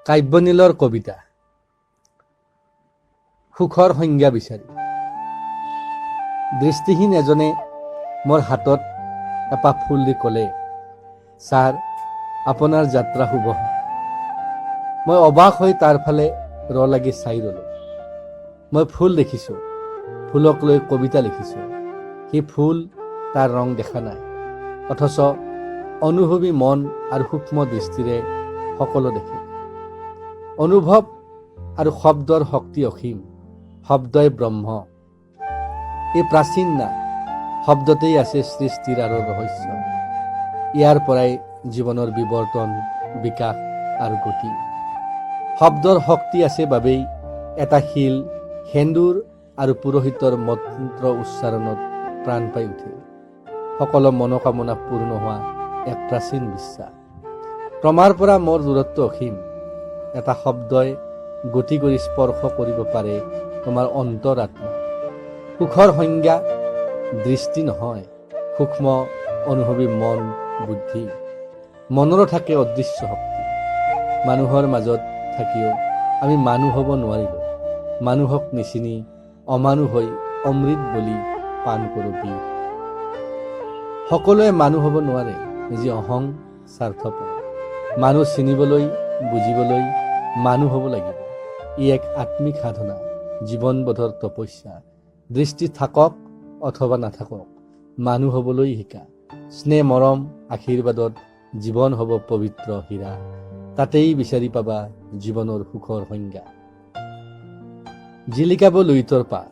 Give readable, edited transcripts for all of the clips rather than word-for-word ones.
কাব্যনীলৰ কবিতা সুখৰ সংজ্ঞা বিচাৰি। দৃষ্টিহীন এজনে মোৰ হাতত এপাহ ফুল দি ক'লে, ছাৰ আপোনাৰ যাত্ৰা শুভ। মই অবাক হৈ তাৰ ফালে লাগি চাই ৰ'লো। মই ফুল দেখিছোঁ, ফুলক লৈ কবিতা লিখিছোঁ। সি ফুল তাৰ ৰং দেখা নাই, অথচ অনুভৱী মন আৰু সূক্ষ্ম দৃষ্টিৰে সকলো দেখে। অনুভৱ আৰু শব্দৰ শক্তি অসীম, শব্দই ব্ৰহ্ম। এই প্ৰাচীন না, শব্দতেই আছে সৃষ্টিৰ আৰু ৰহস্য। ইয়াৰ পৰাই জীৱনৰ বিৱৰ্তন, বিকাশ আৰু গতি। শব্দৰ শক্তি আছে বাবেই এটা শিল সেন্দুৰ আৰু পুৰোহিতৰ মন্ত্ৰ উচ্চাৰণত প্ৰাণ পাই উঠে। সকলো মনোকামনা পূৰ্ণ হোৱা এক প্ৰাচীন বিশ্বাস। প্ৰমাৰ পৰা মোৰ দূৰত্ব অসীম। এটা শব্দই গতি কৰি স্পৰ্শ কৰিব পাৰে তোমাৰ অন্তৰাত্মা। সুখৰ সংজ্ঞা দৃষ্টি নহয়, সূক্ষ্ম অনুভৱী মন, বুদ্ধি। মনৰো থাকে অদৃশ্য শক্তি। মানুহৰ মাজত থাকিও আমি মানুহ হ'ব নোৱাৰিলোঁ। মানুহক নিচিনি অমানুহ হৈ অমৃত বুলি পান কৰোঁ বিষ। সকলোৱে মানুহ হ'ব নোৱাৰে, নিজে অহং স্বাৰ্থপৰ। মানুহ চিনিবলৈ, বুজিবলৈ মানুহ হ'ব লাগিব। ই এক আত্মিক সাধনা, জীৱনবোধৰ তপস্যা। দৃষ্টি থাকক অথবা নাথাকক, মানুহ হ'বলৈ শিকা। স্নেহ মৰম আশীৰ্বাদত জীৱন হ'ব পবিত্ৰ হীৰা। তাতেই বিচাৰি পাবা জীৱনৰ সুখৰ সংজ্ঞা। জিলিকাব লুইতৰ পাৰ।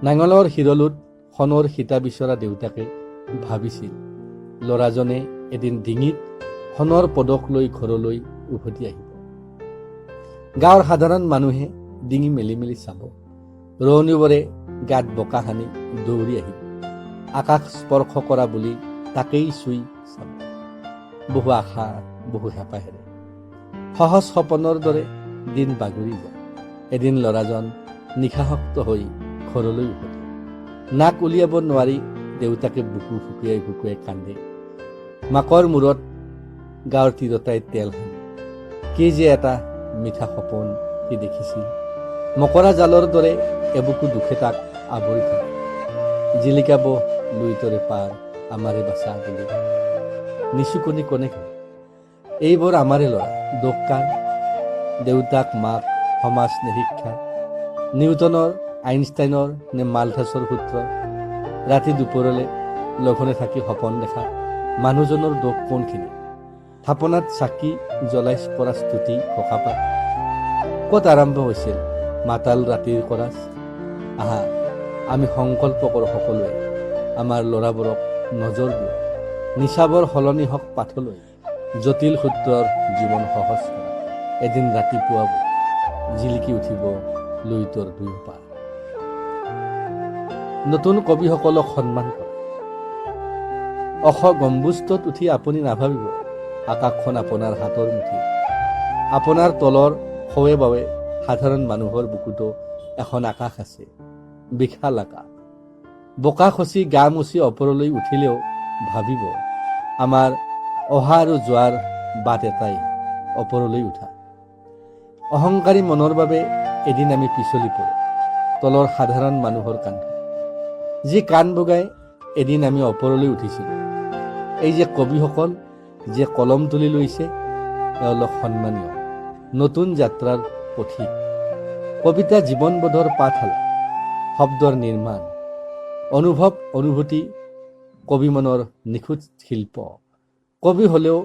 নাঙলৰ শিৰলুত সোণৰ সীতা বিচৰা দেউতাকে ভাবিছিল, ল'ৰাজনে এদিন ডিঙিত সোণৰ পদক লৈ ঘৰলৈ উভতি আহিব। গাঁৱৰ সাধাৰণ মানুহে ডিঙি মেলি মেলি চাব। ৰোৱনীবোৰে গাত বোকা সানি দৌৰি আহিব। আকাশ স্পৰ্শ কৰা বুলি তাকেই চুই চাব। বহু আশা, বহু হেঁপাহেৰে সহজ সপোনৰ দৰে দিন বাগৰি যায়। এদিন ল'ৰাজন নিশাসক্ত হৈ ঘৰলৈ উভতে। নাক উলিয়াব নোৱাৰি দেউতাকে বুকু ফুকুৱাই ফুকুৱাই কান্দে। মাকৰ মূৰত গাঁৱৰ তিৰোতাই তেল সানে। কি যে এটা মিঠা সপোন সি দেখিছিল। মকৰা জালৰ দৰে এবুকু দুখে তাক আৱৰি থাকে। জিলিকাব লুইতৰে পাৰ আমাৰে বাচা বুলি নিচুকনি কোনে কয়। এইবোৰ আমাৰে ল'ৰা, দোষ কাৰ? দেউতাক, মাক, সমাজ নে শিক্ষা? নিউটনৰ, আইনষ্টাইনৰ নে মালথাছৰ সূত্ৰ? ৰাতি দুপৰলৈ লঘোণে থাকি সপোন দেখা মানুহজনৰ দোষ কোনখিনি? থাপনাত চাকি জ্বলাই পৰা স্তুতি ঘোষাপাত। ক'ত আৰম্ভ হৈছিল মাতাল ৰাতিৰ কৰাচ? আহা, আমি সংকল্প কৰোঁ সকলোৱে, আমাৰ ল'ৰাবোৰক নজৰ দিওঁ। নিচাবৰ সলনি হওক পাঠলৈ, জটিল সূত্ৰৰ জীৱন সহজ কৰা। এদিন ৰাতিপুৱাব জিলিকি উঠিব লুইতৰ দুয়ো পাৰ। নতুন কবিসকলক সন্মান কৰা। অশ গম্বুজটোত উঠি আপুনি নাভাবিব আকাশখন আপোনাৰ হাতৰ মুঠি। আপোনাৰ তলৰ সৱে বাবে সাধাৰণ মানুহৰ বুকুতো এখন আকাশ আছে, বিশাল আকাশ। বোকা খচি গা মুচি ওপৰলৈ উঠিলেও ভাবিব আমাৰ অহা আৰু যোৱাৰ বাট এটাই, ওপৰলৈ উঠা। অহংকাৰী মনৰ বাবে এদিন আমি পিছলি পৰোঁ তলৰ সাধাৰণ মানুহৰ কান্ধত। যি কাণ বগাই এদিন আমি ওপৰলৈ উঠিছিলোঁ। এই যে কবিসকল, যে কলম তুলি লৈছে, এওঁলোক সন্মানীয়, নতুন যাত্ৰাৰ পথিক। কবিতা জীৱনবোধৰ পাঠশালা, শব্দৰ নিৰ্মাণ, অনুভৱ অনুভূতি কবি মনৰ নিখুঁত শিল্প। কবি হ'লেও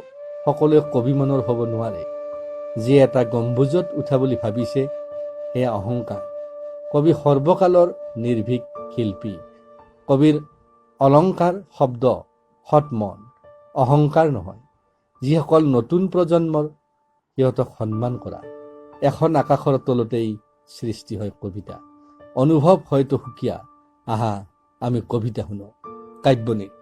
সকলোৱে কবি মনৰ হ'ব নোৱাৰে। যি এটা গম্বুজত উঠা বুলি ভাবিছে সেয়া অহংকাৰ। কবি সৰ্বকালৰ নিৰ্ভীক শিল্পী। কবিৰ অলংকাৰ শব্দ, সৎ মন, অহংকাৰ নহয়। যিসকল নতুন প্ৰজন্মৰ, সিহঁতক সন্মান কৰা। এখন আকাশৰ তলতেই সৃষ্টি হয় কবিতা। অনুভৱ হয়তো সুকীয়া। আহা, আমি কবিতা শুনো। কাব্যনীল।